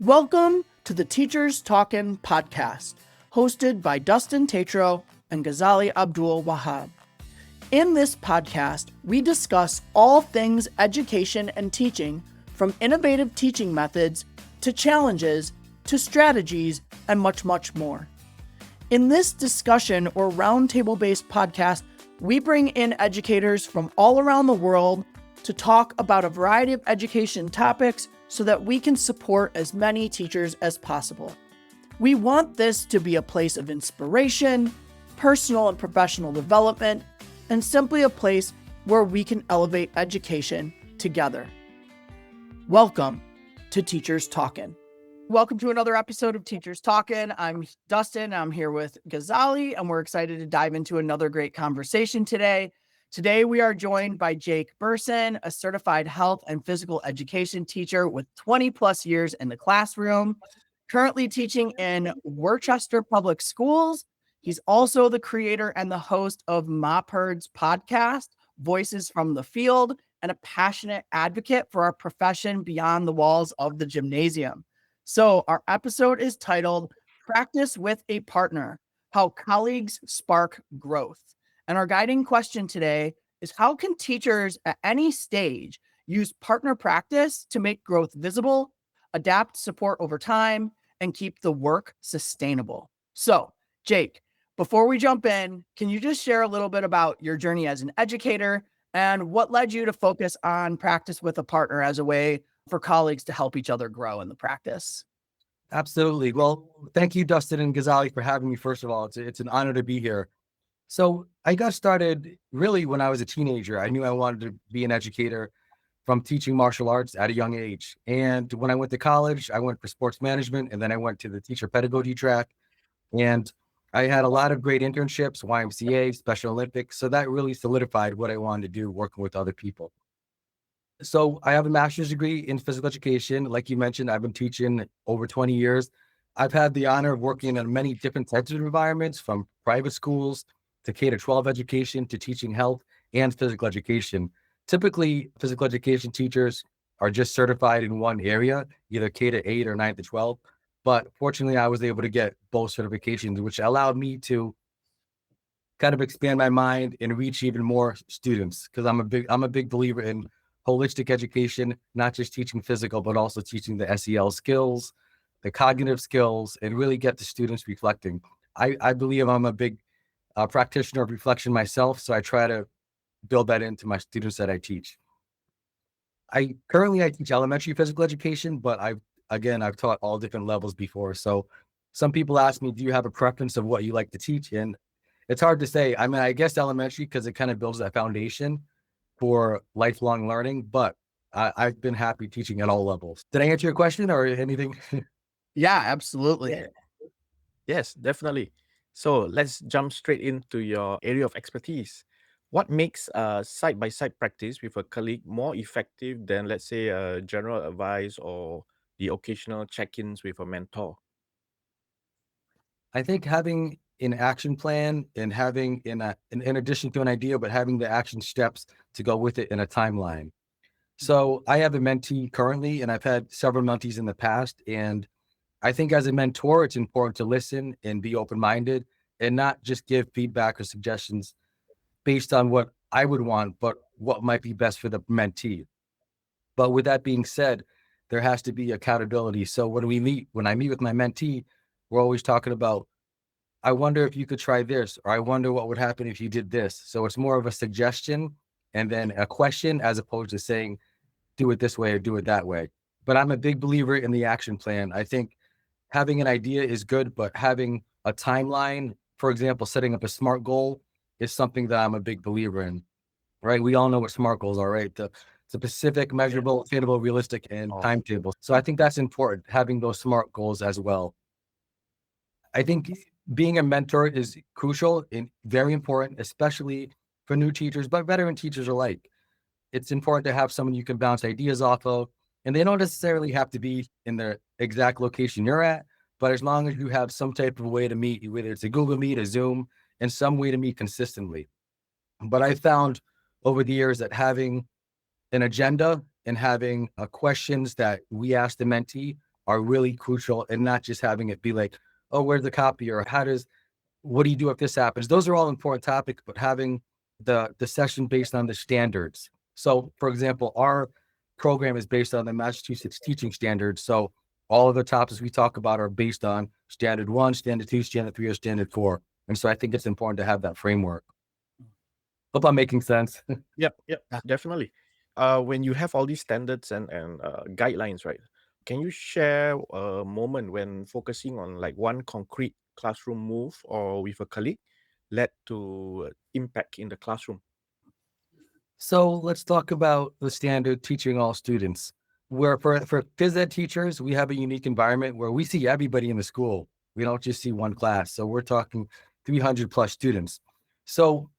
Welcome to the Teachers Talkin' podcast, hosted by Dustin, Tatroe, and Ghazali, Abdul, Wahab. In this podcast, we discuss all things education and teaching, from innovative teaching methods to challenges to strategies and much, much more. In this discussion or roundtable-based podcast, we bring in educators from all around the world to talk about a variety of education topics so that we can support as many teachers as possible. We want this to be a place of inspiration, personal and professional development, and simply a place where we can elevate education together. Welcome to Teachers Talkin'. Welcome to another episode of Teachers Talkin'. I'm Dustin. I'm here with Ghazali, and we're excited to dive into another great conversation today. Today, we are joined by Jake Bersin, a certified health and physical education teacher with 20 plus years in the classroom, currently teaching in Worcester Public Schools. He's also the creator and the host of MAHPERD's podcast, Voices from the Field, and a passionate advocate for our profession beyond the walls of the gymnasium. So our episode is titled Practice with a Partner, How Colleagues Spark Growth. And our guiding question today is, how can teachers at any stage use partner practice to make growth visible, adapt support over time, and keep the work sustainable? So, Jake, before we jump in, can you just share a little bit about your journey as an educator and what led you to focus on practice with a partner as a way for colleagues to help each other grow in the practice? Absolutely. Well, thank you, Dustin and Ghazali, for having me. First of all, it's an honor to be here. So I got started really when I was a teenager. I knew I wanted to be an educator from teaching martial arts at a young age. And when I went to college, I went for sports management, and then I went to the teacher pedagogy track. And I had a lot of great internships, YMCA, Special Olympics. So that really solidified what I wanted to do, working with other people. So I have a master's degree in physical education. Like you mentioned, I've been teaching over 20 years. I've had the honor of working in many different types of environments, from private schools to K-12 education to teaching health and physical education. Typically, physical education teachers are just certified in one area, either K-8 or 9-12. But fortunately, I was able to get both certifications, which allowed me to kind of expand my mind and reach even more students, because I'm a big believer in holistic education, not just teaching physical, but also teaching the SEL skills, the cognitive skills, and really get the students reflecting. I believe I'm a big practitioner of reflection myself, so I try to build that into my students that I teach. I teach elementary physical education, but I've taught all different levels before. So some people ask me, do you have a preference of what you like to teach? And it's hard to say. I mean, I guess elementary, because it kind of builds that foundation for lifelong learning, but I've been happy teaching at all levels. Did I answer your question or anything? Yeah, absolutely. Yeah. Yes, definitely. So let's jump straight into your area of expertise. What makes side-by-side practice with a colleague more effective than, let's say, general advice or the occasional check-ins with a mentor? I think having an action plan and having in addition to an idea, but having the action steps to go with it in a timeline. So I have a mentee currently, and I've had several mentees in the past. And I think as a mentor, it's important to listen and be open-minded and not just give feedback or suggestions based on what I would want, but what might be best for the mentee. But with that being said, there has to be accountability. So when I meet with my mentee, we're always talking about, I wonder if you could try this, or I wonder what would happen if you did this. So it's more of a suggestion and then a question, as opposed to saying, do it this way or do it that way. But I'm a big believer in the action plan. I think having an idea is good, but having a timeline, for example, setting up a SMART goal, is something that I'm a big believer in, right? We all know what SMART goals are, right? The specific, measurable, attainable, realistic, and timetable. So I think that's important, having those SMART goals as well. I think being a mentor is crucial and very important, especially for new teachers, but veteran teachers alike. It's important to have someone you can bounce ideas off of, and they don't necessarily have to be in the exact location you're at, but as long as you have some type of way to meet, whether it's a Google Meet, a Zoom, and some way to meet consistently. But I found over the years that having an agenda and having questions that we ask the mentee are really crucial, and not just having it be like, oh, where's the copy, or what do you do if this happens? Those are all important topics, but having the session based on the standards. So for example, our program is based on the Massachusetts teaching standards. So all of the topics we talk about are based on standard 1, standard 2, standard 3, or standard 4. And so I think it's important to have that framework. Hope I'm making sense. Yep, Yeah. definitely. When you have all these standards and guidelines, right? Can you share a moment when focusing on like one concrete classroom move or with a colleague led to impact in the classroom? So let's talk about the standard teaching all students. Where for phys ed teachers, we have a unique environment where we see everybody in the school. We don't just see one class. So we're talking 300 plus students. So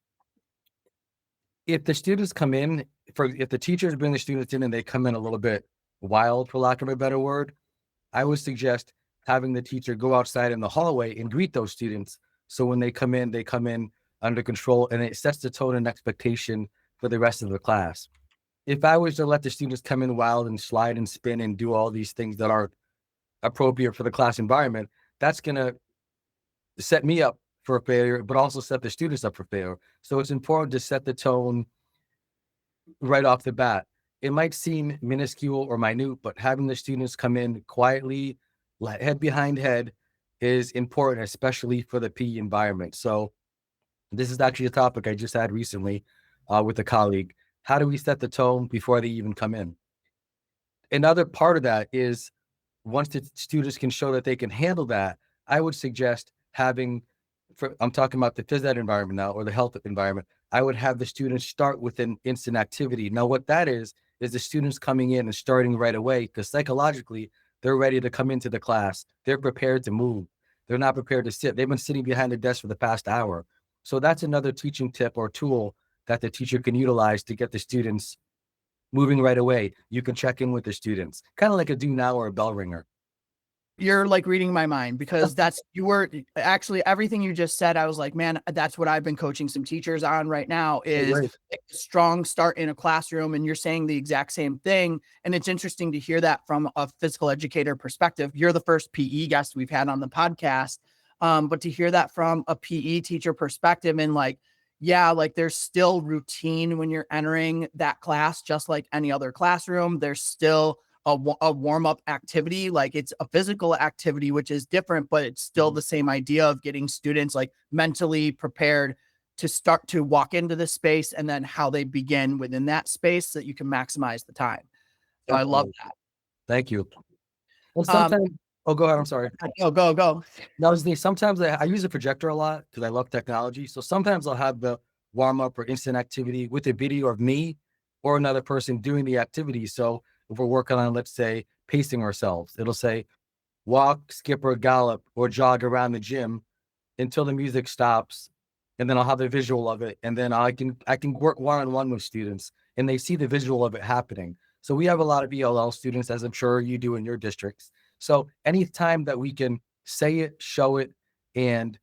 if the students come in, if the teachers bring the students in and they come in a little bit wild, for lack of a better word, I would suggest having the teacher go outside in the hallway and greet those students. So when they come in under control, and it sets the tone and expectation for the rest of the class. If I was to let the students come in wild and slide and spin and do all these things that aren't appropriate for the class environment, that's going to set me up for failure, but also set the students up for failure. So it's important to set the tone right off the bat. It might seem minuscule or minute, but having the students come in quietly, head behind head, is important, especially for the PE environment. So this is actually a topic I just had recently with a colleague. How do we set the tone before they even come in? Another part of that is, once the students can show that they can handle that, I would suggest I'm talking about the phys ed environment now, or the health environment. I would have the students start with an instant activity. Now, what that is the students coming in and starting right away, because psychologically, they're ready to come into the class. They're prepared to move. They're not prepared to sit. They've been sitting behind the desk for the past hour. So that's another teaching tip or tool that the teacher can utilize to get the students moving right away. You can check in with the students, kind of like a do now or a bell ringer. You're like reading my mind, because you were actually, everything you just said. I was like, man, that's what I've been coaching some teachers on right now, is Right. a strong start in a classroom. And you're saying the exact same thing. And it's interesting to hear that from a physical educator perspective. You're the first PE guest we've had on the podcast. But to hear that from a PE teacher perspective, and like, yeah, like there's still routine when you're entering that class, just like any other classroom. There's still a warm-up activity. Like, it's a physical activity, which is different, but it's still the same idea of getting students like mentally prepared to start to walk into the space, and then how they begin within that space so that you can maximize the time. So I love that. Thank you. Well, Um, sometimes, go ahead. I'm sorry. Go. That was the sometimes I use a projector a lot because I love technology. So sometimes I'll have the warm up or instant activity with a video of me or another person doing the activity. So if we're working on, let's say, pacing ourselves, it'll say walk, skip, or gallop, or jog around the gym until the music stops. And then I'll have the visual of it. And then I can work one-on-one with students, and they see the visual of it happening. So we have a lot of ELL students, as I'm sure you do in your districts. So anytime that we can say it, show it, and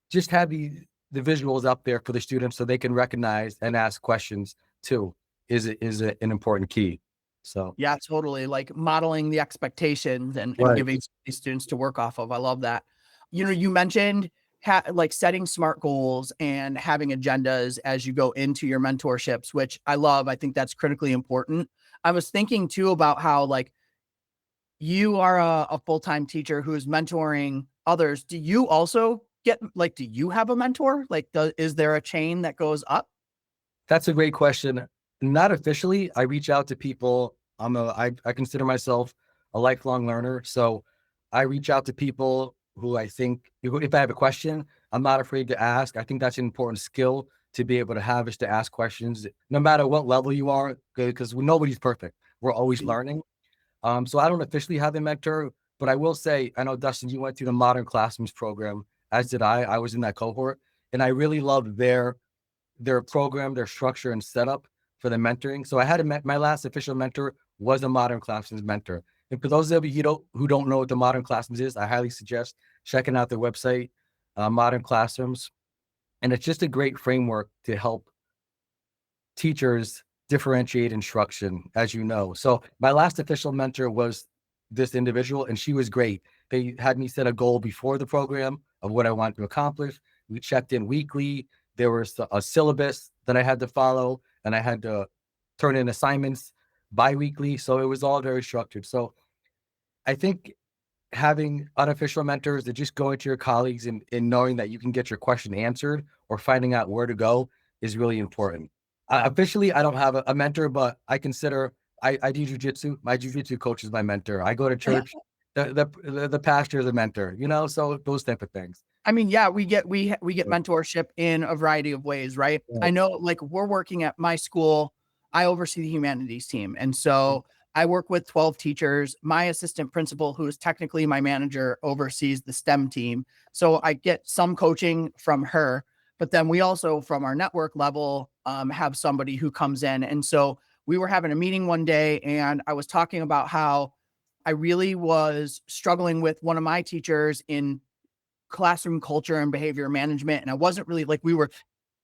just have the visuals up there for the students so they can recognize and ask questions too is an important key. So Yeah, totally. Like modeling the expectations and Right. giving these students to work off of. I love that. You mentioned like setting SMART goals and having agendas as you go into your mentorships, which I love. I think that's critically important. I was thinking too about how, like, you are a full-time teacher who is mentoring others. Do you also do you have a mentor? Like, is there a chain that goes up? That's a great question. Not officially. I reach out to people. I consider myself a lifelong learner. So I reach out to people who I think, if I have a question, I'm not afraid to ask. I think that's an important skill to be able to have, is to ask questions, no matter what level you are, because nobody's perfect. We're always learning. So I don't officially have a mentor, but I will say, I know, Dustin, you went through the Modern Classrooms program, as did I. I was in that cohort, and I really loved their program, their structure and setup for the mentoring. So I had my last official mentor was a Modern Classrooms mentor. And for those of you who don't know what the Modern Classrooms is, I highly suggest checking out their website, Modern Classrooms. And it's just a great framework to help teachers differentiate instruction, as you know. So my last official mentor was this individual, and she was great. They had me set a goal before the program of what I wanted to accomplish. We checked in weekly. There was a syllabus that I had to follow, and I had to turn in assignments bi-weekly. So it was all very structured. So I think having unofficial mentors that just going to your colleagues and knowing that you can get your question answered or finding out where to go is really important. Officially, I don't have a mentor, but I consider I do jujitsu. My jujitsu coach is my mentor. I go to church. The pastor is a mentor, so those type of things. I mean, yeah, we get mentorship in a variety of ways, right? Right. I know, like, we're working at my school. I oversee the humanities team, and so I work with 12 teachers. My assistant principal, who is technically my manager, oversees the STEM team. So I get some coaching from her, but then we also, from our network level, have somebody who comes in. And so we were having a meeting one day, and I was talking about how I really was struggling with one of my teachers in classroom culture and behavior management. And I wasn't really, like, we were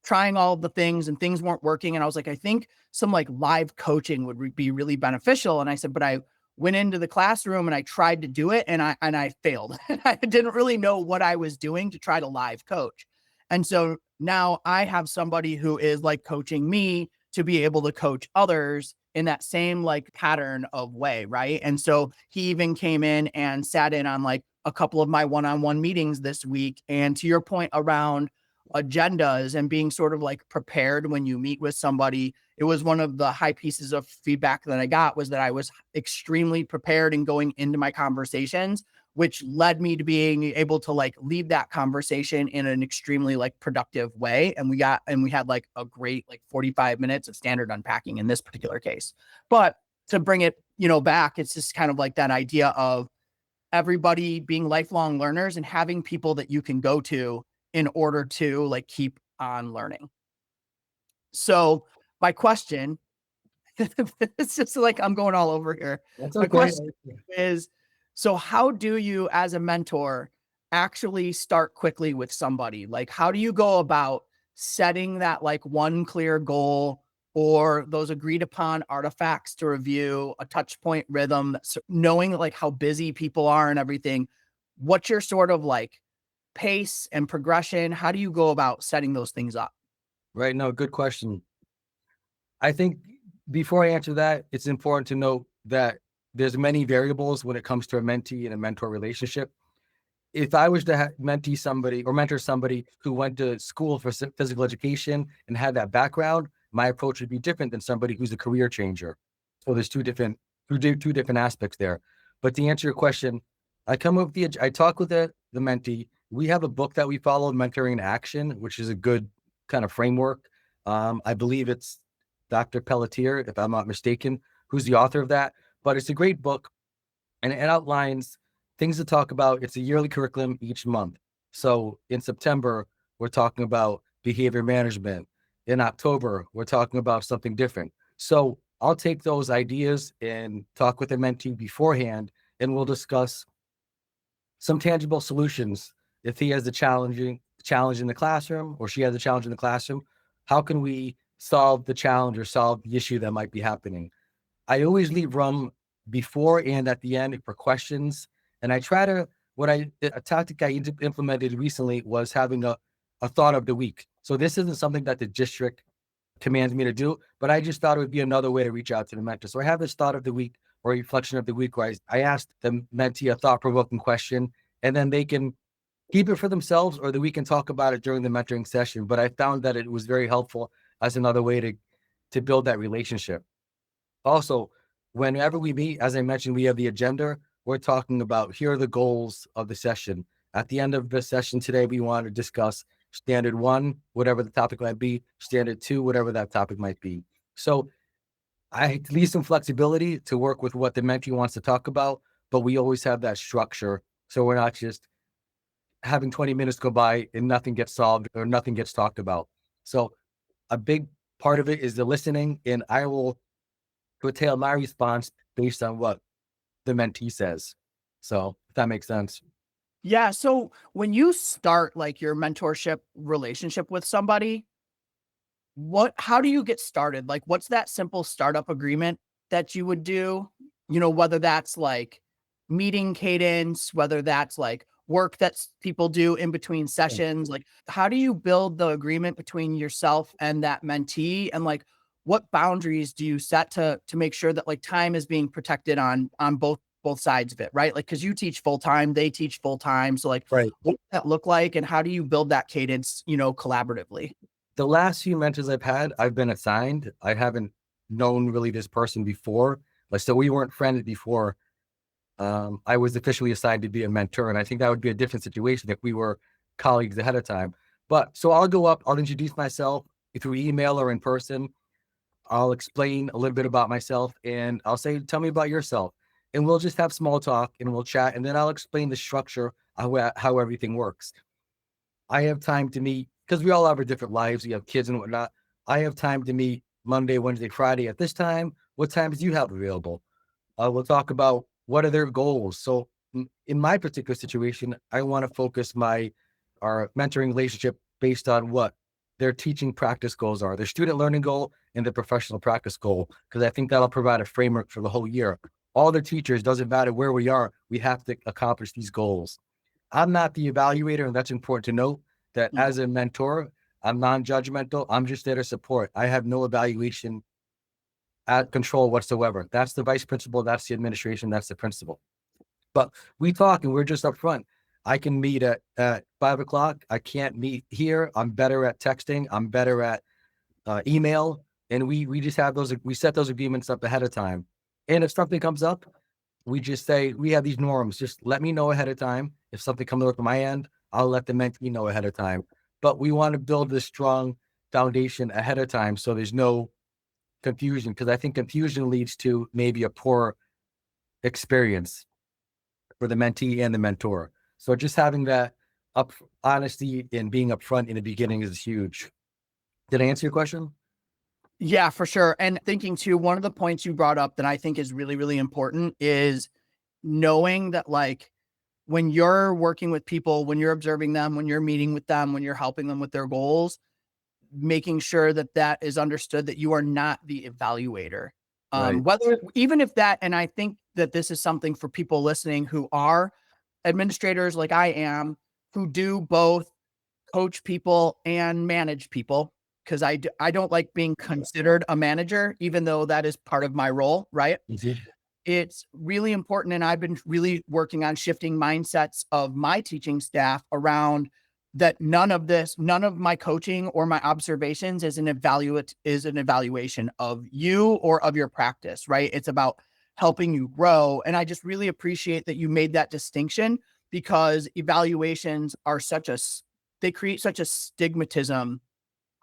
trying all of the things and things weren't working. And I was like, I think some like live coaching would be really beneficial. And I said, but I went into the classroom and I tried to do it, and I failed. I didn't really know what I was doing to try to live coach. And so now I have somebody who is like coaching me to be able to coach others in that same like pattern of way. Right. And so he even came in and sat in on like a couple of my one-on-one meetings this week. And to your point around agendas and being sort of like prepared when you meet with somebody, it was one of the high pieces of feedback that I got, was that I was extremely prepared in going into my conversations, which led me to being able to like lead that conversation in an extremely like productive way. And we had like a great like 45 minutes of standard unpacking in this particular case. But to bring it, back, it's just kind of like that idea of everybody being lifelong learners and having people that you can go to in order to like keep on learning. So my question, it's just like I'm going all over here. That's My okay. question is, so how do you as a mentor actually start quickly with somebody? Like, how do you go about setting that like one clear goal or those agreed upon artifacts to review, a touch point rhythm, knowing like how busy people are and everything? What's your sort of like pace and progression? How do you go about setting those things up? Right. No, good question. I think before I answer that, it's important to note that there's many variables when it comes to a mentee and a mentor relationship. If I was to mentee somebody or mentor somebody who went to school for physical education and had that background, my approach would be different than somebody who's a career changer. So there's two different aspects there. But to answer your question, I talk with the mentee. We have a book that we follow, Mentoring in Action, which is a good kind of framework. I believe it's Dr. Pelletier, if I'm not mistaken, who's the author of that. But it's a great book, and it outlines things to talk about. It's a yearly curriculum each month. So in September, we're talking about behavior management. In October, we're talking about something different. So I'll take those ideas and talk with the mentee beforehand, and we'll discuss some tangible solutions. If he has a challenge in the classroom, or she has a challenge in the classroom, how can we solve the challenge or solve the issue that might be happening? I always leave room before and at the end for questions. And I try to, a tactic I implemented recently was having a thought of the week. So this isn't something that the district commands me to do, but I just thought it would be another way to reach out to the mentor. So I have this thought of the week or reflection of the week where I asked the mentee a thought-provoking question, and then they can keep it for themselves, or that we can talk about it during the mentoring session. But I found that it was very helpful as another way to build that relationship. Also, whenever we meet, as I mentioned, we have the agenda. We're talking about, here are the goals of the session. At the end of the session today, we want to discuss standard 1, whatever the topic might be, standard 2, whatever that topic might be. So I leave some flexibility to work with what the mentee wants to talk about, but we always have that structure. So we're not just having 20 minutes go by and nothing gets solved or nothing gets talked about. So a big part of it is the listening, and I will curtail my response based on what the mentee says. So if that makes sense. Yeah. So when you start like your mentorship relationship with somebody, how do you get started? Like, what's that simple startup agreement that you would do? Whether that's like meeting cadence, whether that's like work that people do in between sessions. Like, how do you build the agreement between yourself and that mentee? And like, what boundaries do you set to make sure that like time is being protected on both sides of it, right? Like, because you teach full time, they teach full time. So like, Right. what does that look like, and how do you build that cadence, collaboratively? The last few mentors I've had, I've been assigned. I haven't known really this person before. Like, so we weren't friends before. I was officially assigned to be a mentor, and I think that would be a different situation if we were colleagues ahead of time. But so I'll go up, I'll introduce myself through email or in person. I'll explain a little bit about myself, and I'll say, tell me about yourself. And we'll just have small talk and we'll chat. And then I'll explain the structure of how everything works. I have time to meet, because we all have our different lives. We have kids and whatnot. I have time to meet Monday, Wednesday, Friday at this time. What times do you have available? We'll talk about what are their goals. So in my particular situation, I want to focus our mentoring relationship based on what their teaching practice goals are, their student learning goal and their professional practice goal, because I think that'll provide a framework for the whole year. All the teachers, doesn't matter where we are, we have to accomplish these goals. I'm not the evaluator, and that's important to note that as a mentor, I'm non-judgmental. I'm just there to support. I have no evaluation at control whatsoever. That's the vice principal, that's the administration, that's the principal. But we talk and we're just upfront. I can meet at 5 o'clock. I can't meet here. I'm better at texting. I'm better at email. And we just have we set those agreements up ahead of time. And if something comes up, we just say, we have these norms. Just let me know ahead of time. If something comes up on my end, I'll let the mentee know ahead of time. But we want to build this strong foundation ahead of time so there's no confusion, because I think confusion leads to maybe a poor experience for the mentee and the mentor. So just having that honesty and being upfront in the beginning is huge. Did I answer your question? Yeah, for sure. And thinking too, one of the points you brought up that I think is really, really important is knowing that like when you're working with people, when you're observing them, when you're meeting with them, when you're helping them with their goals, making sure that that is understood, that you are not the evaluator. Right. Whether, even if that, and I think that this is something for people listening who are administrators like I am, who do both coach people and manage people, because I don't like being considered a manager, even though that is part of my role, right? Mhm. It's really important. And I've been really working on shifting mindsets of my teaching staff around that. None of my coaching or my observations is an evaluation of you or of your practice, right? It's about helping you grow. And I just really appreciate that you made that distinction, because evaluations are they create such a stigmatism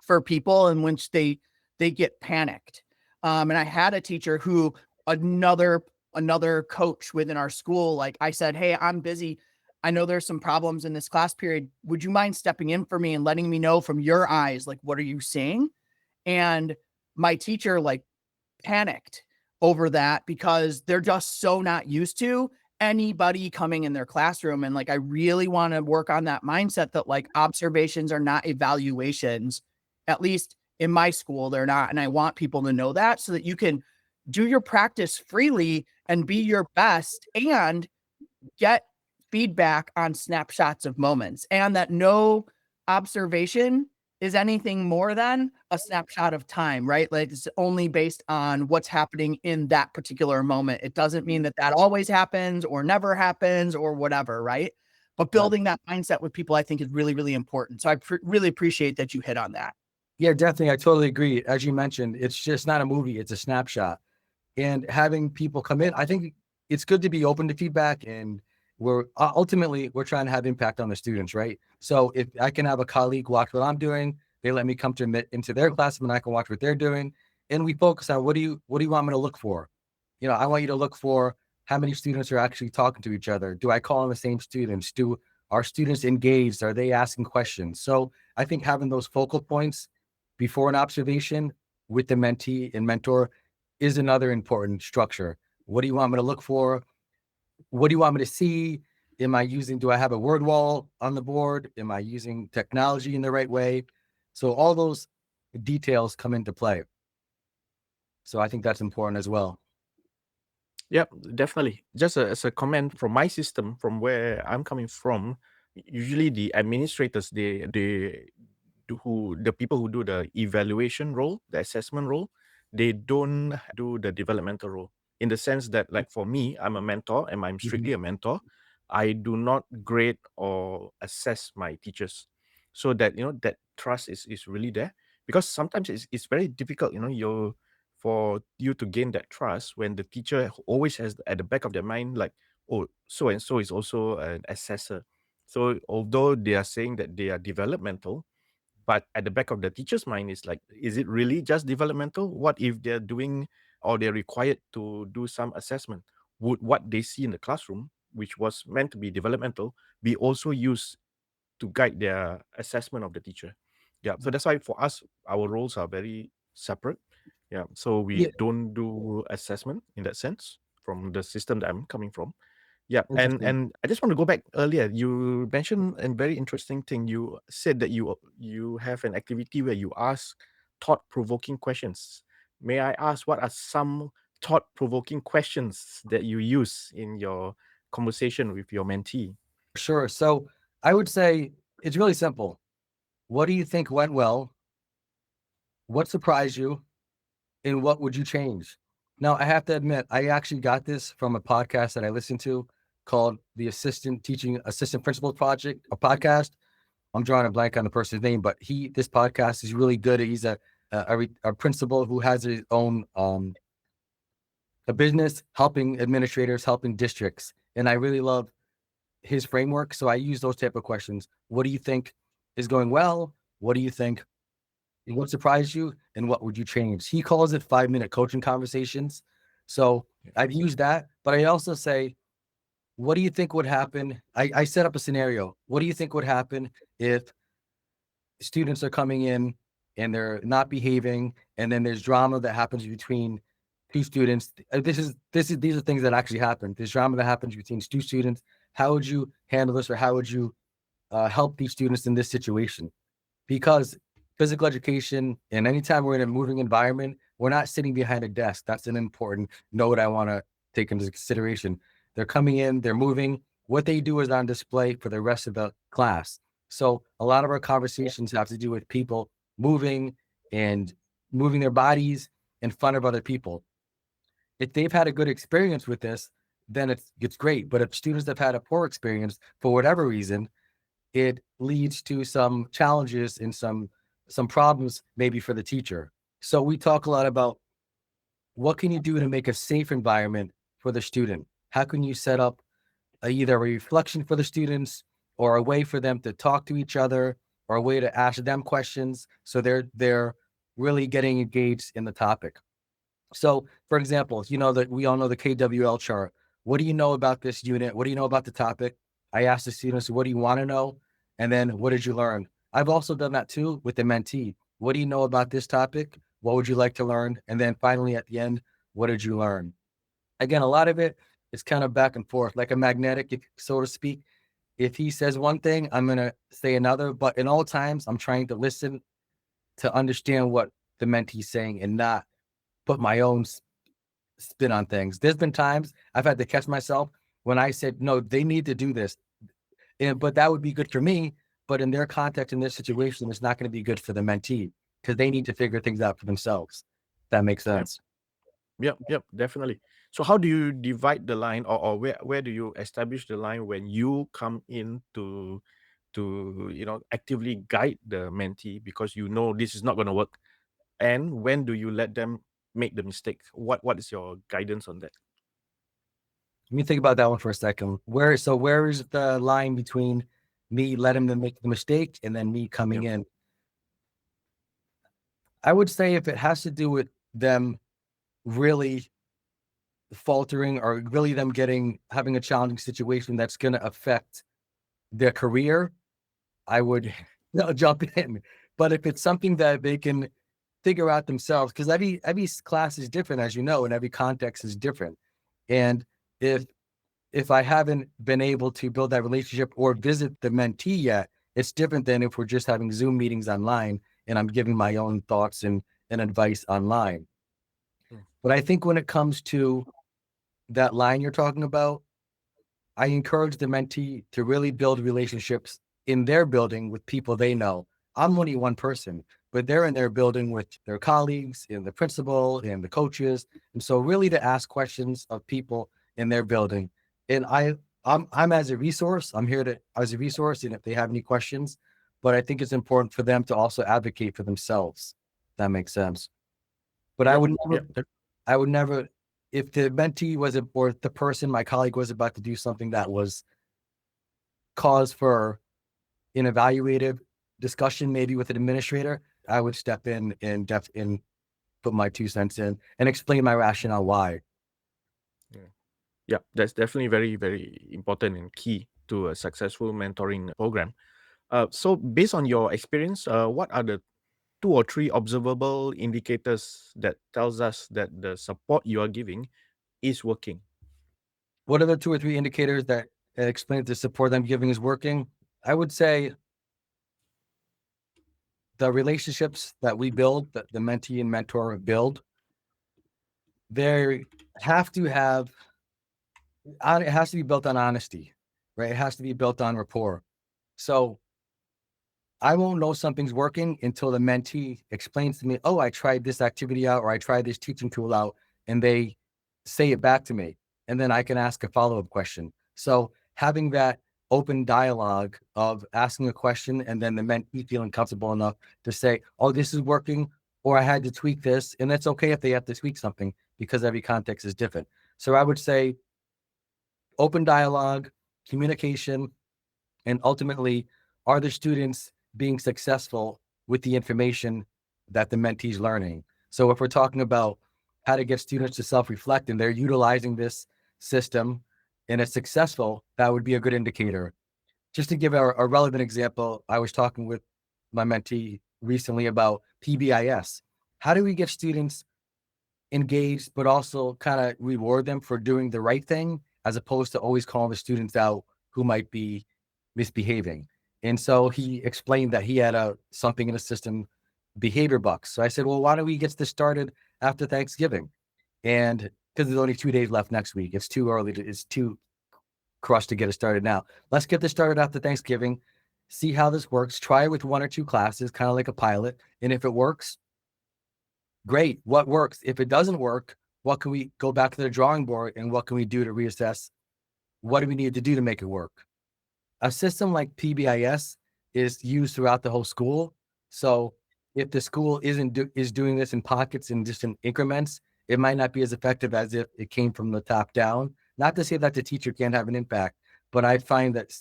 for people in which they get panicked. And I had a teacher who, another coach within our school, like I said, hey, I'm busy. I know there's some problems in this class period. Would you mind stepping in for me and letting me know from your eyes, like, what are you seeing? And my teacher like panicked over that, because they're just so not used to anybody coming in their classroom. And like, I really want to work on that mindset that like observations are not evaluations. At least in my school, they're not. And I want people to know that, so that you can do your practice freely and be your best and get feedback on snapshots of moments, and that no observation is anything more than a snapshot of time, right? Like, it's only based on what's happening in that particular moment. It doesn't mean that that always happens or never happens or whatever, right? But building that mindset with people, I think, is really, really important. So I really appreciate that you hit on that. Yeah, definitely. I totally agree. As you mentioned, it's just not a movie, it's a snapshot. And having people come in, I think it's good to be open to feedback, and we're ultimately trying to have impact on the students, right? So if I can have a colleague watch what I'm doing, they let me come into their classroom and I can watch what they're doing, and we focus on what do you want me to look for? I want you to look for how many students are actually talking to each other. Do I call on the same students? Are students engaged? Are they asking questions? So I think having those focal points before an observation with the mentee and mentor is another important structure. What do you want me to look for? What do you want me to see? Do I have a word wall on the board? Am I using technology in the right way? So all those details come into play. So I think that's important as well. Yep, definitely. Just as a comment from my system, from where I'm coming from, usually the administrators, they do who the people who do the evaluation role, the assessment role, they don't do the developmental role. In the sense that, like for me, I'm a mentor and I'm Mhm. strictly a mentor. I do not grade or assess my teachers, so that that trust is really there. Because sometimes it's very difficult, for you to gain that trust when the teacher always has at the back of their mind, like, oh, so and so is also an assessor. So although they are saying that they are developmental, but at the back of the teacher's mind is like, is it really just developmental? What if they're doing, or they're required to do some assessment? Would what they see in the classroom, which was meant to be developmental, be also used to guide their assessment of the teacher? Yeah, so that's why for us, our roles are very separate. Yeah, so we Yeah, don't do assessment in that sense from the system that I'm coming from. Yeah, and interesting. and I just want to go back earlier. You mentioned a very interesting thing. You said that you have an activity where you ask thought-provoking questions. May I ask, what are some thought-provoking questions that you use in your conversation with your mentee? Sure. So I would say it's really simple. What do you think went well? What surprised you? And what would you change? Now, I have to admit, I actually got this from a podcast that I listened to called the Assistant Principal Project, a podcast. I'm drawing a blank on the person's name, but this podcast is really good. He's a principal who has his own a business helping administrators, helping districts, and I really love his framework. So I use those type of questions. What do you think is going well? What do you think? What surprised you, and what would you change? He calls it 5-minute coaching conversations. So Yeah. I've used that, but I also say, what do you think would happen? I set up a scenario. What do you think would happen if students are coming in and they're not behaving, and then there's drama that happens between two students? These are things that actually happen. There's drama that happens between two students. How would you handle this, or how would you help these students in this situation? Because physical education, and anytime we're in a moving environment, we're not sitting behind a desk. That's an important note I want to take into consideration. They're coming in, they're moving. What they do is on display for the rest of the class. So a lot of our conversations have to do with people moving and moving their bodies in front of other people. If they've had a good experience with this, then it's great. But if students have had a poor experience for whatever reason, it leads to some challenges and some problems maybe for the teacher. So we talk a lot about what can you do to make a safe environment for the student? How can you set up either a reflection for the students, or a way for them to talk to each other, or a way to ask them questions so they're really getting engaged in the topic. So, for example, you know that we all know the KWL chart. What do you know about this unit? What do you know about the topic? I asked the students, what do you want to know? And then what did you learn? I've also done that too with the mentee. What do you know about this topic? What would you like to learn? And then finally at the end, what did you learn? Again, a lot of it is kind of back and forth, like a magnetic, so to speak. If he says one thing, I'm going to say another, but in all times, I'm trying to listen to understand what the mentee's saying and not put my own spin on things. There's been times I've had to catch myself when I said, no, they need to do this. But that would be good for me. But in their context, in their situation, it's not going to be good for the mentee because they need to figure things out for themselves. If that makes Yep, sense. yep, definitely. So how do you divide the line, or where do you establish the line when you come in to actively guide the mentee, because this is not going to work, and when do you let them make the mistake? What is your guidance on that? Let me think about that one for a second. Where is the line between me letting them make the mistake and then me coming Yep. in? I would say if it has to do with them really faltering, or really them having a challenging situation that's going to affect their career, I would jump in. But if it's something that they can figure out themselves, because every class is different, as you know, and every context is different. And if I haven't been able to build that relationship or visit the mentee yet, it's different than if we're just having Zoom meetings online and I'm giving my own thoughts and advice online. Mm. But I think when it comes to that line you're talking about, I encourage the mentee to really build relationships in their building with people they know. I'm only one person, but they're in their building with their colleagues and the principal and the coaches. And so really to ask questions of people in their building. And I'm as a resource, I'm here to as a resource. And if they have any questions, but I think it's important for them to also advocate for themselves. If that makes sense. But Yep. I would never, if the mentee was, or the person, my colleague was about to do something that was cause for an evaluative discussion, maybe with an administrator, I would step in and put my 2 cents in and explain my rationale why. Yeah, that's definitely very, very important and key to a successful mentoring program. So based on your experience, what are the 2 or 3 observable indicators that tells us that the support you are giving is working? What are the 2 or 3 indicators that explain if the support I'm giving is working? I would say the relationships that we build, that the mentee and mentor build, they have to have, it has to be built on honesty, right? It has to be built on rapport. So I won't know something's working until the mentee explains to me, oh, I tried this activity out, or I tried this teaching tool out, and they say it back to me. And then I can ask a follow-up question. So having that open dialogue of asking a question and then the mentee feeling comfortable enough to say, oh, this is working, or I had to tweak this. And that's okay if they have to tweak something because every context is different. So I would say open dialogue, communication, and ultimately, are the students being successful with the information that the mentee's learning? So if we're talking about how to get students to self-reflect and they're utilizing this system and it's successful, that would be a good indicator. Just to give a relevant example, I was talking with my mentee recently about PBIS. How do we get students engaged, but also kind of reward them for doing the right thing, as opposed to always calling the students out who might be misbehaving? And so he explained that he had something in the system, behavior bucks. So I said, well, why don't we get this started after Thanksgiving? And because there's only 2 days left next week, it's too early, it's too crushed to get it started now. Let's get this started after Thanksgiving, see how this works, try it with 1 or 2 classes, kind of like a pilot. And if it works, great. What works? If it doesn't work, what can we go back to the drawing board and what can we do to reassess? What do we need to do to make it work? A system like PBIS is used throughout the whole school. So if the school is doing this in pockets and just in increments, it might not be as effective as if it came from the top down. Not to say that the teacher can't have an impact, but I find that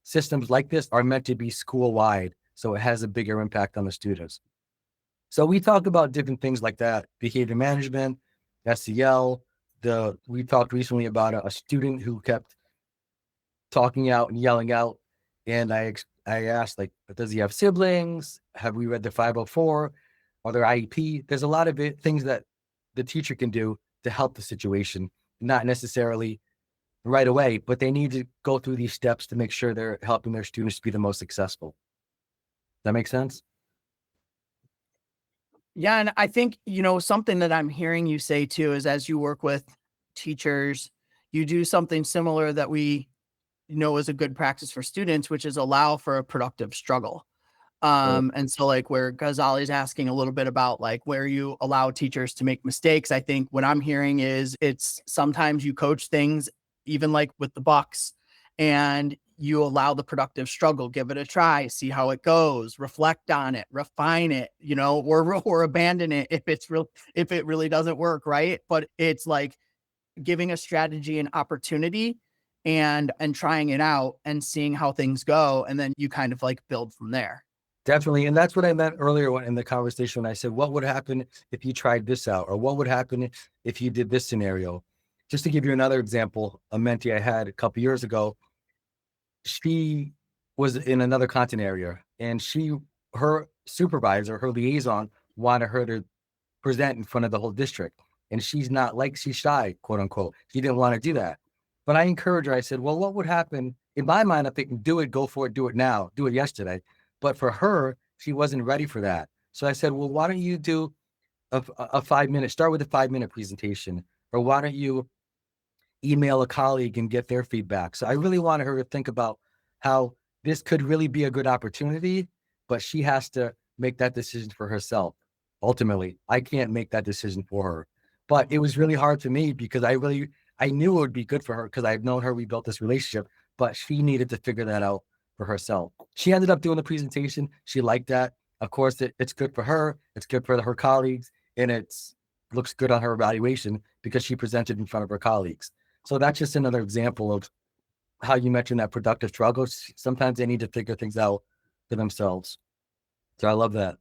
systems like this are meant to be school-wide, so it has a bigger impact on the students. So we talk about different things like that: behavior management, SEL. We talked recently about a student who kept talking out and yelling out, and I asked, like, does he have siblings? Have we read the 504? Are there IEP? There's a lot of things that the teacher can do to help the situation, not necessarily right away, but they need to go through these steps to make sure they're helping their students be the most successful. That makes sense? Yeah, and I think, something that I'm hearing you say too is as you work with teachers, you do something similar that we know is a good practice for students, which is allow for a productive struggle. And so like where Ghazali's asking a little bit about like where you allow teachers to make mistakes, I think what I'm hearing is it's sometimes you coach things, even like with the Bucks, and you allow the productive struggle, give it a try, see how it goes, reflect on it, refine it, or abandon it if it really doesn't work, right? But it's like giving a strategy an opportunity and trying it out and seeing how things go, and then you kind of like build from there. Definitely. And that's what I meant earlier in the conversation when I said, what would happen if you tried this out? Or what would happen if you did this scenario? Just to give you another example, a mentee I had a couple years ago, she was in another content area, and her supervisor, her liaison, wanted her to present in front of the whole district. And she's shy, quote unquote. She didn't want to do that. But I encouraged her. I said, well, what would happen? In my mind, I'm thinking, do it, go for it, do it now, do it yesterday. But for her, she wasn't ready for that. So I said, well, why don't you do a 5-minute, start with a 5-minute presentation? Or why don't you email a colleague and get their feedback. So I really want her to think about how this could really be a good opportunity, but she has to make that decision for herself. Ultimately, I can't make that decision for her. But it was really hard for me because I knew it would be good for her because I've known her, we built this relationship, but she needed to figure that out for herself. She ended up doing the presentation. She liked that. Of course, it's good for her. It's good for her colleagues, and looks good on her evaluation because she presented in front of her colleagues. So that's just another example of how you mentioned that productive struggles. Sometimes they need to figure things out for themselves. So I love that.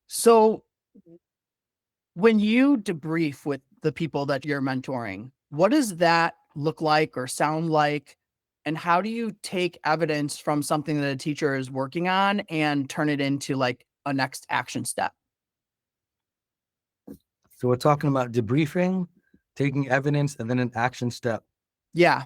So when you debrief with the people that you're mentoring, what does that look like or sound like? And how do you take evidence from something that a teacher is working on and turn it into like a next action step? So we're talking about debriefing, taking evidence, and then an action step. Yeah.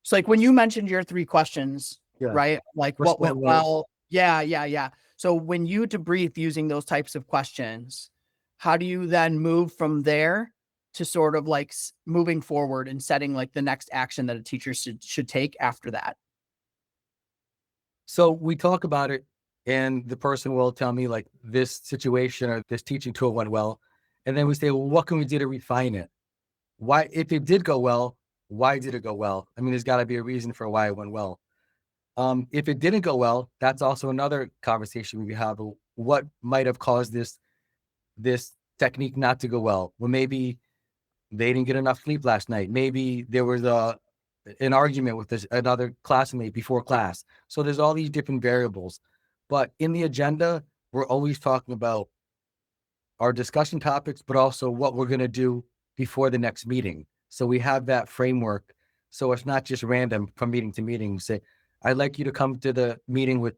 So like when you mentioned your 3 questions, Yeah. right? Like what went well? Yeah. So when you debrief using those types of questions, how do you then move from there to sort of like moving forward and setting like the next action that a teacher should take after that? So we talk about it, and the person will tell me like this situation or this teaching tool went well. And then we say, well, what can we do to refine it? Why, if it did go well, why did it go well? I mean, there's got to be a reason for why it went well. If it didn't go well, that's also another conversation we have. What might have caused this technique not to go well? Well, maybe they didn't get enough sleep last night. Maybe there was an argument with another classmate before class. So there's all these different variables. But in the agenda, we're always talking about our discussion topics, but also what we're going to do before the next meeting. So we have that framework. So it's not just random from meeting to meeting. We say, I'd like you to come to the meeting with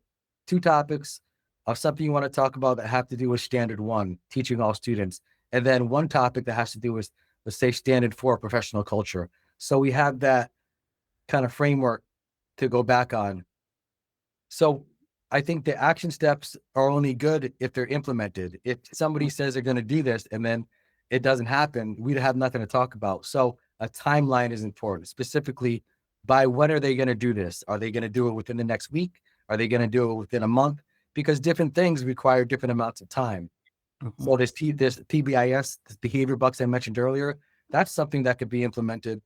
2 topics of something you want to talk about that have to do with standard 1, teaching all students. And then 1 topic that has to do with, let's say, standard 4, professional culture. So we have that kind of framework to go back on. So I think the action steps are only good if they're implemented. If somebody says they're going to do this and then it doesn't happen, we'd have nothing to talk about. So a timeline is important, specifically by when are they going to do this? Are they going to do it within the next week? Are they going to do it within a month? Because different things require different amounts of time. So this PBIS, this behavior bucks I mentioned earlier, that's something that could be implemented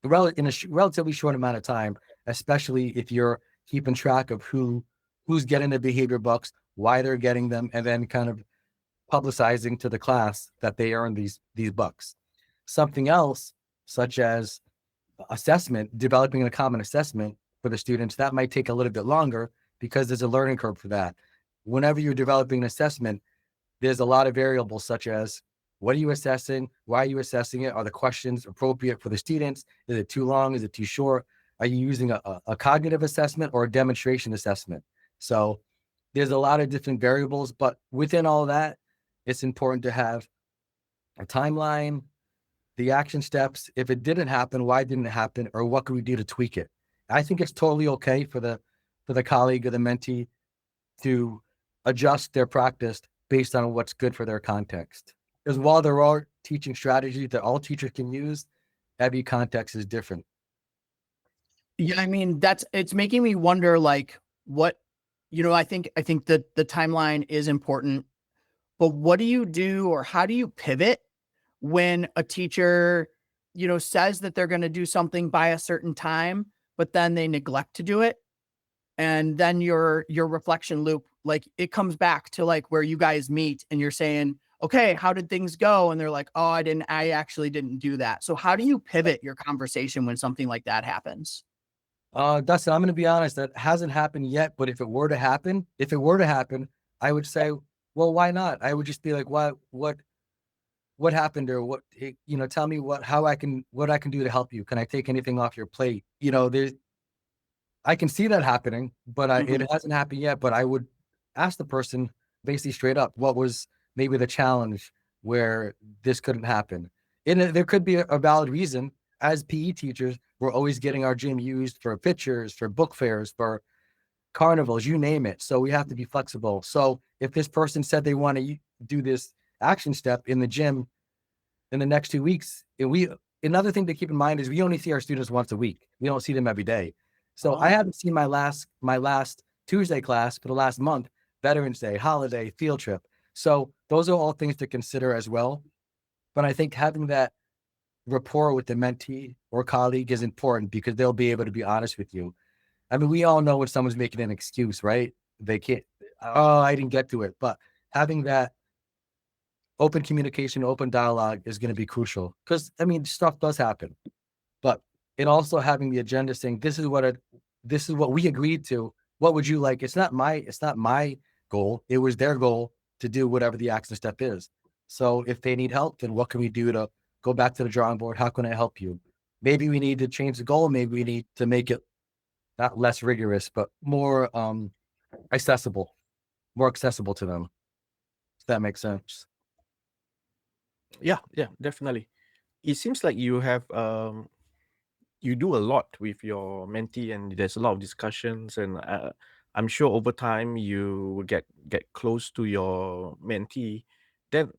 in a relatively short amount of time, especially if you're keeping track of who's getting the behavior bucks, why they're getting them, and then kind of publicizing to the class that they earn these bucks. Something else, such as assessment, developing a common assessment for the students, that might take a little bit longer because there's a learning curve for that. Whenever you're developing an assessment, there's a lot of variables such as what are you assessing? Why are you assessing it? Are the questions appropriate for the students? Is it too long? Is it too short? Are you using a cognitive assessment or a demonstration assessment? So there's a lot of different variables, but within all that, it's important to have a timeline, the action steps. If it didn't happen, why didn't it happen? Or what could we do to tweak it? I think it's totally okay for the colleague or the mentee to adjust their practice based on what's good for their context. Because while there are teaching strategies that all teachers can use, every context is different. Yeah, I mean, it's making me wonder like what, I think that the timeline is important, but what do you do or how do you pivot when a teacher, says that they're going to do something by a certain time, but then they neglect to do it? And then your reflection loop, like it comes back to like where you guys meet and you're saying, okay, how did things go? And they're like, oh, I actually didn't do that. So how do you pivot your conversation when something like that happens? Dustin, I'm going to be honest, that hasn't happened yet, but if it were to happen, I would say, well, why not? I would just be like, what happened, or tell me what I can do to help you. Can I take anything off your plate? I can see that happening, but it hasn't happened yet. But I would ask the person basically straight up, what was maybe the challenge where this couldn't happen? And there could be a valid reason. As PE teachers, we're always getting our gym used for pictures, for book fairs, for carnivals, you name it. So we have to be flexible. So if this person said they want to do this action step in the gym in the next 2 weeks, and another thing to keep in mind is we only see our students once a week. We don't see them every day. So I Oh, haven't seen my last Tuesday class for the last month, Veterans Day, holiday, field trip. So those are all things to consider as well. But I think having that rapport with the mentee or colleague is important because they'll be able to be honest with you. I mean, we all know when someone's making an excuse, right? They can't, oh, I didn't get to it. But having that open communication, open dialogue is going to be crucial because, I mean, stuff does happen. But and also having the agenda saying, this is what we agreed to. What would you like? It's not my goal. It was their goal to do whatever the action step is. So if they need help, then what can we do to go back to the drawing board? How can I help you? Maybe we need to change the goal. Maybe we need to make it not less rigorous, but more accessible, to them. If that makes sense. Yeah, yeah, definitely. It seems like you do a lot with your mentee, and there's a lot of discussions, and I'm sure over time you will get close to your mentee. Then,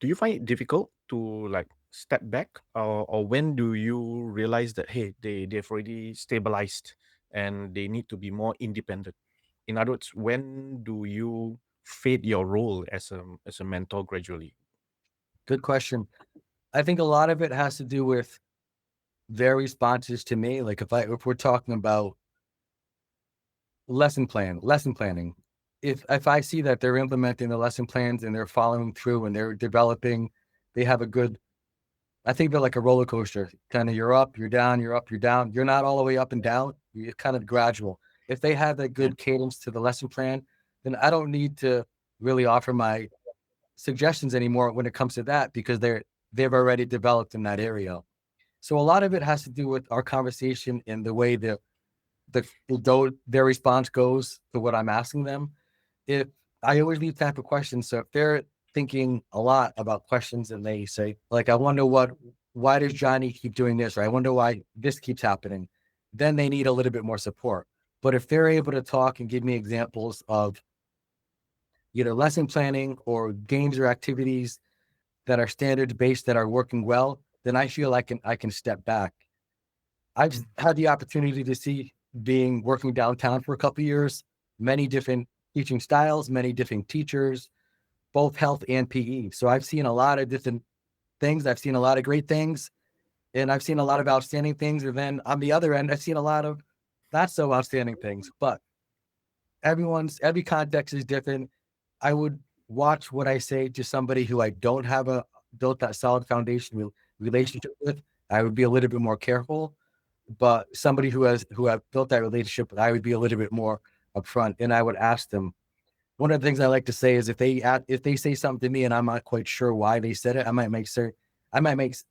do you find it difficult to like step back, or when do you realize that hey, they've already stabilized and they need to be more independent? In other words, when do you fade your role as a mentor gradually? Good question. I think a lot of it has to do with their responses to me. Like if we're talking about lesson planning, if I see that they're implementing the lesson plans and they're following through and they're developing, they have a good, I think they're like a roller coaster. Kind of you're up, you're down, you're up, you're down. You're not all the way up and down. You're kind of gradual. If they have a Yeah. good cadence to the lesson plan, then I don't need to really offer my suggestions anymore when it comes to that because they've already developed in that area. So a lot of it has to do with our conversation and the way their response goes to what I'm asking them. If I always leave type of questions, so if they're thinking a lot about questions and they say, like, I wonder why does Johnny keep doing this? Or I wonder why this keeps happening, then they need a little bit more support. But if they're able to talk and give me examples of either lesson planning or games or activities that are standards based that are working well, then I feel I can step back. I've Mm. had the opportunity to see working downtown for a couple of years, many different teaching styles, many different teachers, both health and PE. So I've seen a lot of different things. I've seen a lot of great things and I've seen a lot of outstanding things. And then on the other end, I've seen a lot of not so outstanding things, but every context is different. I would watch what I say to somebody who I don't have built that solid foundation relationship with. I would be a little bit more careful, but somebody who I've built that relationship with, I would be a little bit more upfront, and I would ask them. One of the things I like to say is if they say something to me and I'm not quite sure why they said it, I might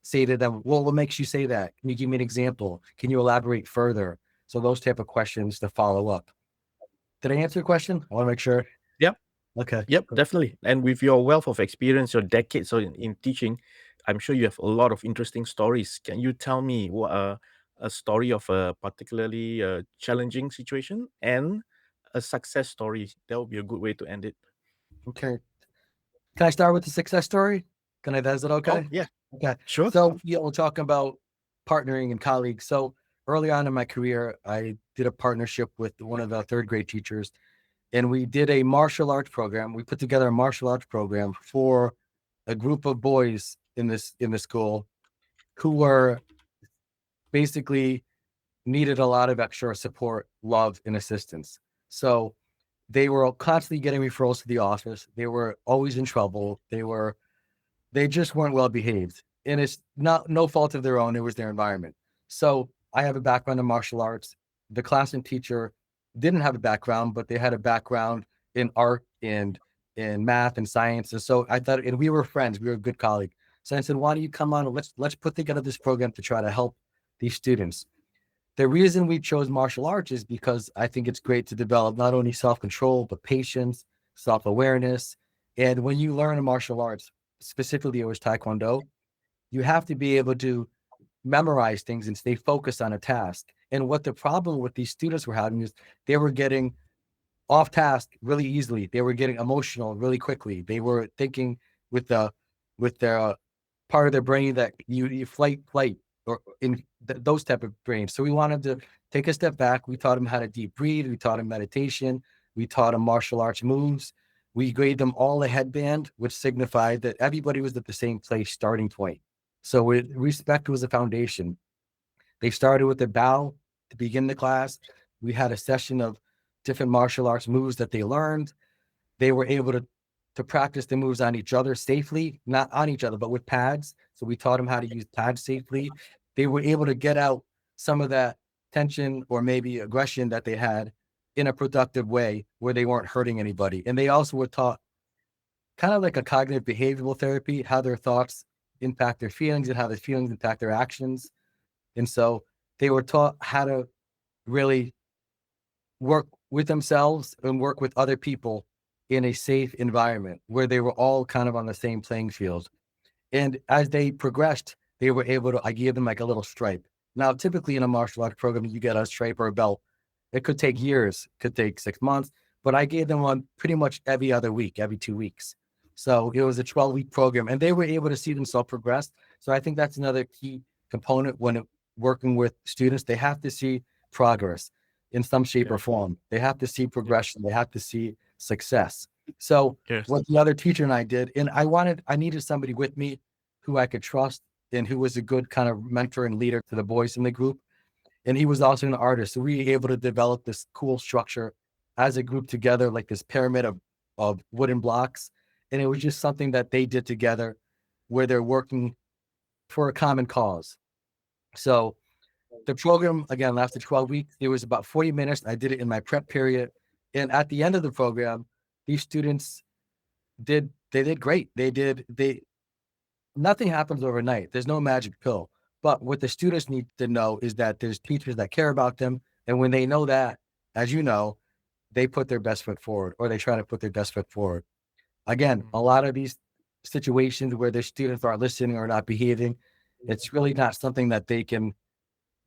say to them, well, what makes you say that? Can you give me an example? Can you elaborate further? So those type of questions to follow up. Did I answer your question? I want to make sure. Yep. Okay. Yep, definitely. And with your wealth of experience, your decades in teaching, I'm sure you have a lot of interesting stories. Can you tell me a story of a particularly challenging situation and a success story? That would be a good way to end it. Okay. Can I start with the success story? Is it Oh, okay? yeah, Okay. sure. So we're talking about partnering and colleagues. So early on in my career, I did a partnership with one of the third grade teachers, and we did a martial arts program. We put together a martial arts program for a group of boys in the school who were basically needed a lot of extra support, love, and assistance. So they were constantly getting referrals to the office. They were always in trouble. They just weren't well behaved. And it's no fault of their own. It was their environment. So I have a background in martial arts. The classroom teacher didn't have a background, but they had a background in art and in math and science. And so I thought, and we were friends, we were a good colleague. So I said, why don't you come on and let's put together this program to try to help these students. The reason we chose martial arts is because I think it's great to develop not only self-control, but patience, self-awareness. And when you learn a martial arts, specifically it was Taekwondo, you have to be able to memorize things and stay focused on a task. And what the problem with these students were having is they were getting off task really easily. They were getting emotional really quickly. They were thinking with their part of their brain that you flight, or in those type of brains. So we wanted to take a step back. We taught them how to deep breathe. We taught them meditation. We taught them martial arts moves. We gave them all a headband, which signified that everybody was at the same place starting point. So respect was the foundation. They started with a bow to begin the class. We had a session of different martial arts moves that they learned. They were able to practice the moves on each other safely, not on each other, but with pads. So we taught them how to use pads safely. They were able to get out some of that tension or maybe aggression that they had in a productive way where they weren't hurting anybody. And they also were taught kind of like a cognitive behavioral therapy, how their thoughts impact their feelings and how their feelings impact their actions. And so they were taught how to really work with themselves and work with other people in a safe environment where they were all kind of on the same playing field. And as they progressed, they were able to, I gave them like a little stripe. Now, typically in a martial arts program, you get a stripe or a belt. It could take years, could take 6 months, but I gave them one pretty much every other week, every 2 weeks. So it was a 12-week program and they were able to see themselves progress. So I think that's another key component when working with students. They have to see progress in some shape or form. They have to see progression. They have to see success. So what the other teacher and I did, and I needed somebody with me who I could trust and who was a good kind of mentor and leader to the boys in the group. And he was also an artist. So we were able to develop this cool structure as a group together, like this pyramid of wooden blocks. And it was just something that they did together where they're working for a common cause. So the program, again, lasted 12 weeks. It was about 40 minutes. I did it in my prep period. And at the end of the program, these students did great. Nothing happens overnight. There's no magic pill. But what the students need to know is that there's teachers that care about them. And when they know that, as you know, they put their best foot forward, or they try to put their best foot forward. Again, a lot of these situations where the students aren't listening or not behaving, it's really not something that they can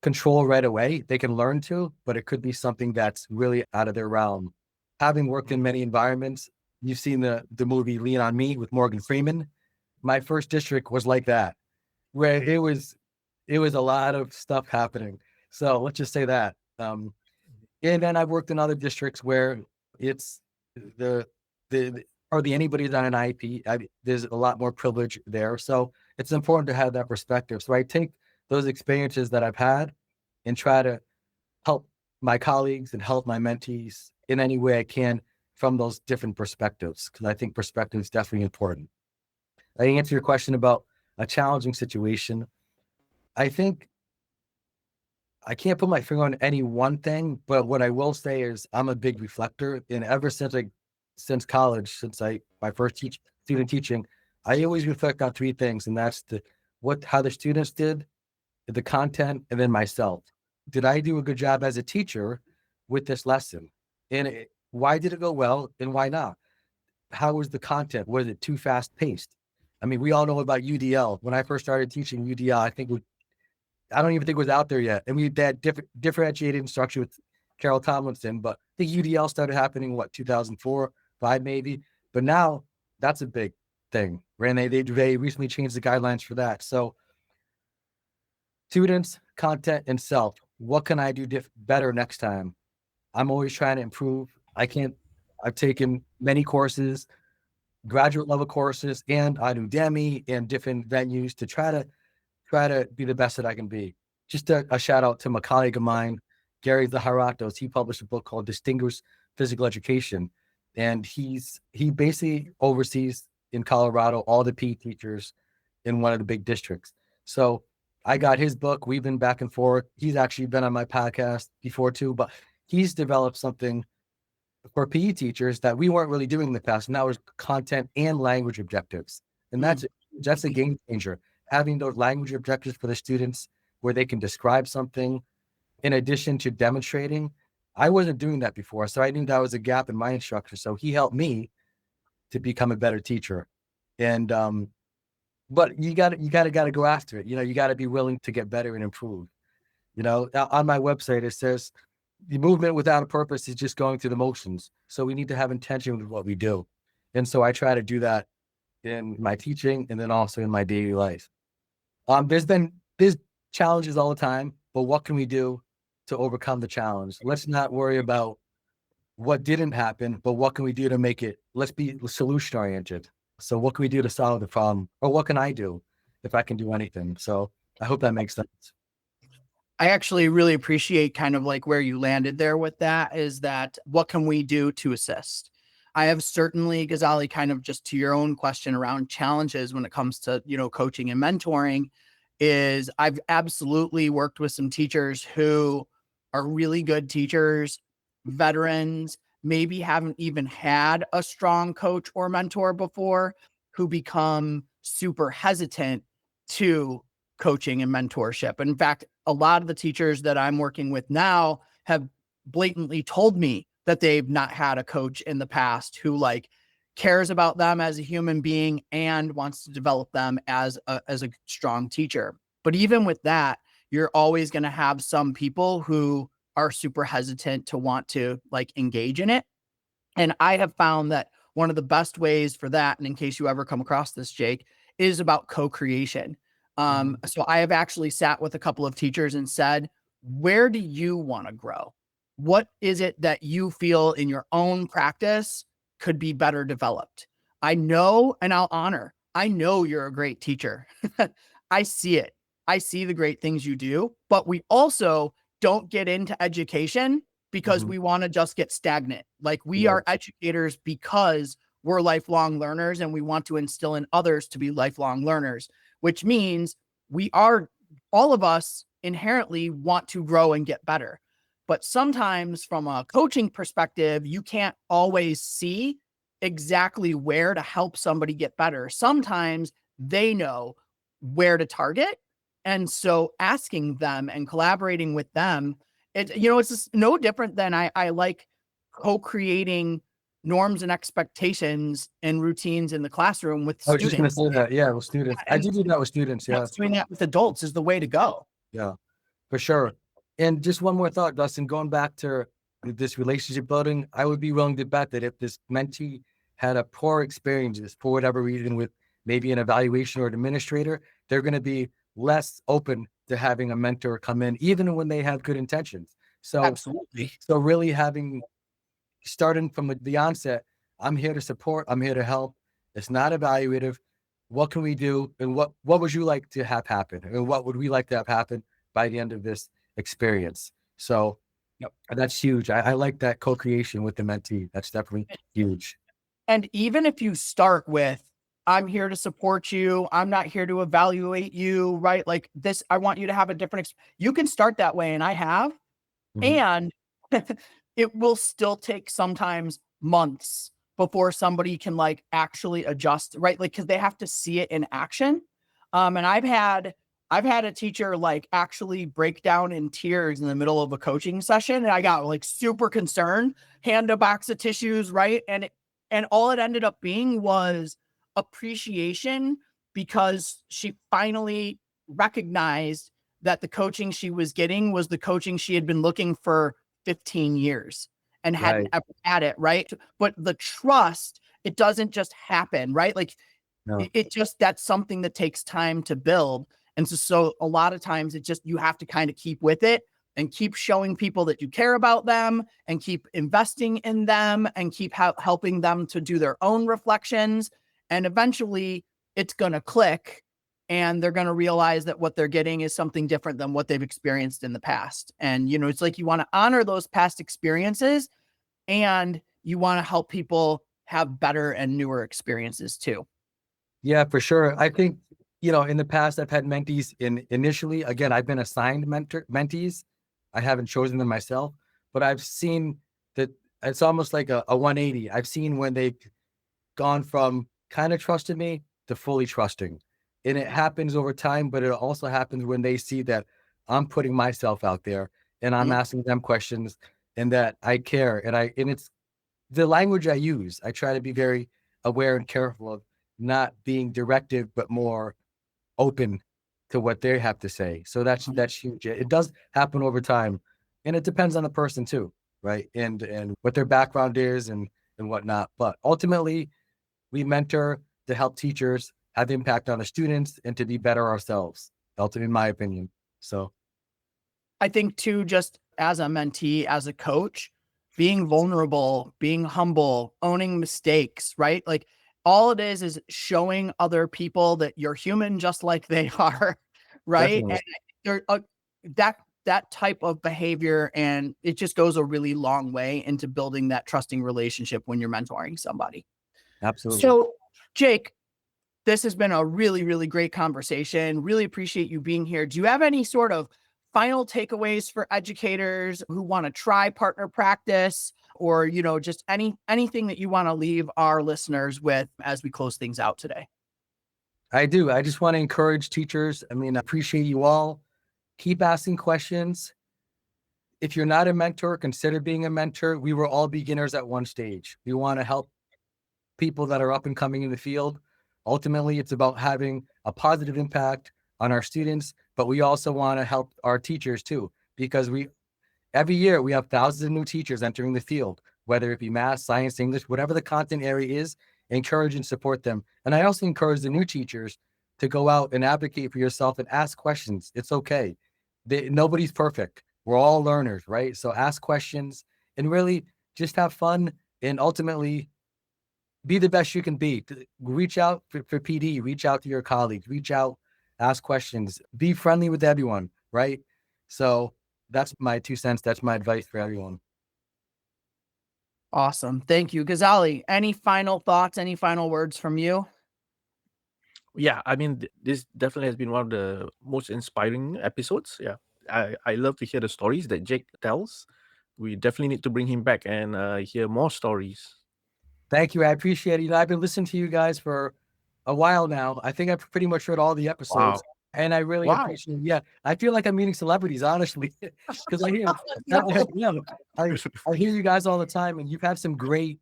control right away. They can learn to, but it could be something that's really out of their realm. Having worked in many environments, you've seen the movie Lean on Me with Morgan Freeman. My first district was like that, where it was a lot of stuff happening. So let's just say that. And then I've worked in other districts where it's hardly anybody's on an IEP. There's a lot more privilege there. So it's important to have that perspective. So I take those experiences that I've had and try to help my colleagues and help my mentees in any way I can from those different perspectives, because I think perspective is definitely important. I answer your question about a challenging situation. I think I can't put my finger on any one thing, but what I will say is I'm a big reflector. And ever since college, my first student teaching, I always reflect on three things. And that's how the students did, the content, and then myself. Did I do a good job as a teacher with this lesson? And why did it go well and why not? How was the content? Was it too fast paced? I mean, we all know about UDL. When I first started teaching UDL, I don't even think it was out there yet. And we had that differentiated instruction with Carol Tomlinson, but I think UDL started happening, 2004, 5 maybe. But now that's a big thing, right? And they recently changed the guidelines for that. So students, content, and self. What can I do better next time? I'm always trying to improve. I've taken many courses, graduate level courses, and on Udemy and different venues to try to be the best that I can be. Just a shout out to my colleague of mine, Gary Zaharatos. He published a book called Distinguished Physical Education. And he basically oversees in Colorado all the PE teachers in one of the big districts. So I got his book. We've been back and forth. He's actually been on my podcast before too, but he's developed something for PE teachers that we weren't really doing in the past. And that was content and language objectives. And that's a game changer. Having those language objectives for the students where they can describe something in addition to demonstrating. I wasn't doing that before. So I knew that was a gap in my instruction. So he helped me to become a better teacher. And, but you gotta go after it. You gotta be willing to get better and improve. On my website, it says the movement without a purpose is just going through the motions. So we need to have intention with what we do. And so I try to do that in my teaching and then also in my daily life. There's challenges all the time, but what can we do to overcome the challenge? Let's not worry about what didn't happen, but what can we do to make it? Let's be solution oriented. So what can we do to solve the problem? Or what can I do if I can do anything? So I hope that makes sense. I actually really appreciate kind of like where you landed there with that, is that what can we do to assist? I have certainly, Ghazali, kind of just to your own question around challenges when it comes to, coaching and mentoring, is I've absolutely worked with some teachers who are really good teachers, veterans, maybe haven't even had a strong coach or mentor before, who become super hesitant to coaching and mentorship. In fact, a lot of the teachers that I'm working with now have blatantly told me that they've not had a coach in the past who like cares about them as a human being and wants to develop them as a strong teacher. But even with that, you're always going to have some people who are super hesitant to want to like engage in it. And I have found that one of the best ways for that, and in case you ever come across this, Jake, is about co-creation. So I have actually sat with a couple of teachers and said, where do you want to grow? What is it that you feel in your own practice could be better developed? I know, and I'll honor, I know you're a great teacher. I see it. I see the great things you do, but we also don't get into education because we want to just get stagnant. Like we are educators because we're lifelong learners and we want to instill in others to be lifelong learners, which means we are, all of us inherently want to grow and get better. But sometimes from a coaching perspective, you can't always see exactly where to help somebody get better. Sometimes they know where to target. And so asking them and collaborating with them, it's just no different than I like co-creating norms and expectations and routines in the classroom with I was just going to students. say that. Yeah, with students. I do that with students. Yeah. Doing that with adults is the way to go. Yeah, for sure. And just one more thought, Dustin, going back to this relationship building, I would be willing to bet that if this mentee had a poor experiences for whatever reason with maybe an evaluation or an administrator, they're going to be less open to having a mentor come in, even when they have good intentions. So, Absolutely. so really starting from the onset, I'm here to support, I'm here to help. It's not evaluative. What can we do? And what would you like to have happen? And what would we like to have happen by the end of this experience? So that's huge. I like that co-creation with the mentee. That's definitely huge. And even if you start with, I'm here to support you, I'm not here to evaluate you, right? Like this, I want you to have a different, you can start that way. And I have, and it will still take sometimes months before somebody can like actually adjust, right? Like, cause they have to see it in action. And I've had a teacher like actually break down in tears in the middle of a coaching session. And I got like super concerned, hand a box of tissues, right? And all it ended up being was appreciation because she finally recognized that the coaching she was getting was the coaching she had been looking for 15 years and hadn't ever had it, right? But the trust, it doesn't just happen, right? Like it just, that's something that takes time to build. And so a lot of times it just, you have to kind of keep with it and keep showing people that you care about them and keep investing in them and keep helping them to do their own reflections. And eventually it's going to click and they're going to realize that what they're getting is something different than what they've experienced in the past. And, it's like you want to honor those past experiences and you want to help people have better and newer experiences too. Yeah, for sure. I think, in the past, I've had mentees initially, again, I've been assigned mentees. I haven't chosen them myself, but I've seen that it's almost like a 180. I've seen when they've gone from kind of trusting me to fully trusting. And it happens over time, but it also happens when they see that I'm putting myself out there and I'm asking them questions and that I care. And it's the language I use. I try to be very aware and careful of not being directive, but more open to what they have to say. So that's huge. It does happen over time. And it depends on the person too, right? And what their background is and whatnot. But ultimately, we mentor to help teachers have impact on the students and to be better ourselves, ultimately, in my opinion. So I think too, just as a mentee, as a coach, being vulnerable, being humble, owning mistakes, right? Like all it is showing other people that you're human just like they are, right? definitely. And there, that type of behavior, and it just goes a really long way into building that trusting relationship when you're mentoring somebody. Absolutely. So, Jake, this has been a really, really great conversation. Really appreciate you being here. Do you have any sort of final takeaways for educators who want to try partner practice, or, you know, just anything that you want to leave our listeners with as we close things out today? I do. I just want to encourage teachers. I mean, I appreciate you all. Keep asking questions. If you're not a mentor, consider being a mentor. We were all beginners at one stage. We want to help people that are up and coming in the field. Ultimately, it's about having a positive impact on our students, but we also want to help our teachers too, because every year we have thousands of new teachers entering the field, whether it be math, science, English, whatever the content area is, encourage and support them. And I also encourage the new teachers to go out and advocate for yourself and ask questions. It's okay. Nobody's perfect. We're all learners, right? So ask questions and really just have fun and ultimately be the best you can be. Reach out for PD, reach out to your colleagues, reach out, ask questions, be friendly with everyone, right? So that's my 2 cents. That's my advice for everyone. Awesome. Thank you. Ghazali, any final thoughts, any final words from you? Yeah, I mean, this definitely has been one of the most inspiring episodes. Yeah, I love to hear the stories that Jake tells. We definitely need to bring him back and hear more stories. Thank you. I appreciate it. You know, I've been listening to you guys for a while now. I think I've pretty much heard all the episodes. Wow. And I really Wow. appreciate it. Yeah, I feel like I'm meeting celebrities, honestly, because I hear, I hear you guys all the time, and you've had some great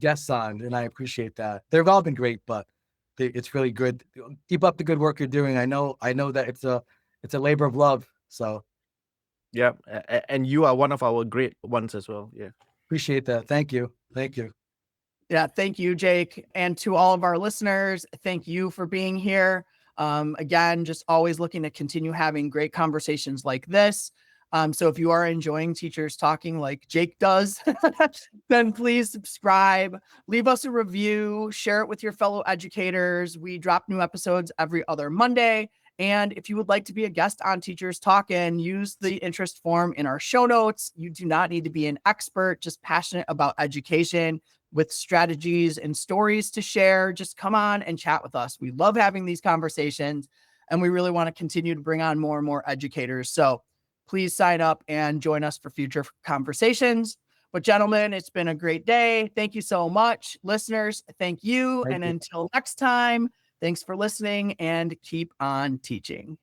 guests on, and I appreciate that. They've all been great, but it's really good. Keep up the good work you're doing. I know that it's a labor of love. So Yeah, and you are one of our great ones as well. Yeah. appreciate that. Thank you. Thank you. Yeah, thank you, Jake. And to all of our listeners, thank you for being here. Again, just always looking to continue having great conversations like this. So if you are enjoying Teachers Talking like Jake does, then please subscribe, leave us a review, share it with your fellow educators. We drop new episodes every other Monday. And if you would like to be a guest on Teachers Talking, use the interest form in our show notes. You do not need to be an expert, just passionate about education with strategies and stories to share. Just come on and chat with us. We love having these conversations, and we really want to continue to bring on more and more educators. So please sign up and join us for future conversations. But gentlemen, it's been a great day. Thank you so much. Listeners, thank you. Thank And you. until next time, thanks for listening and keep on teaching.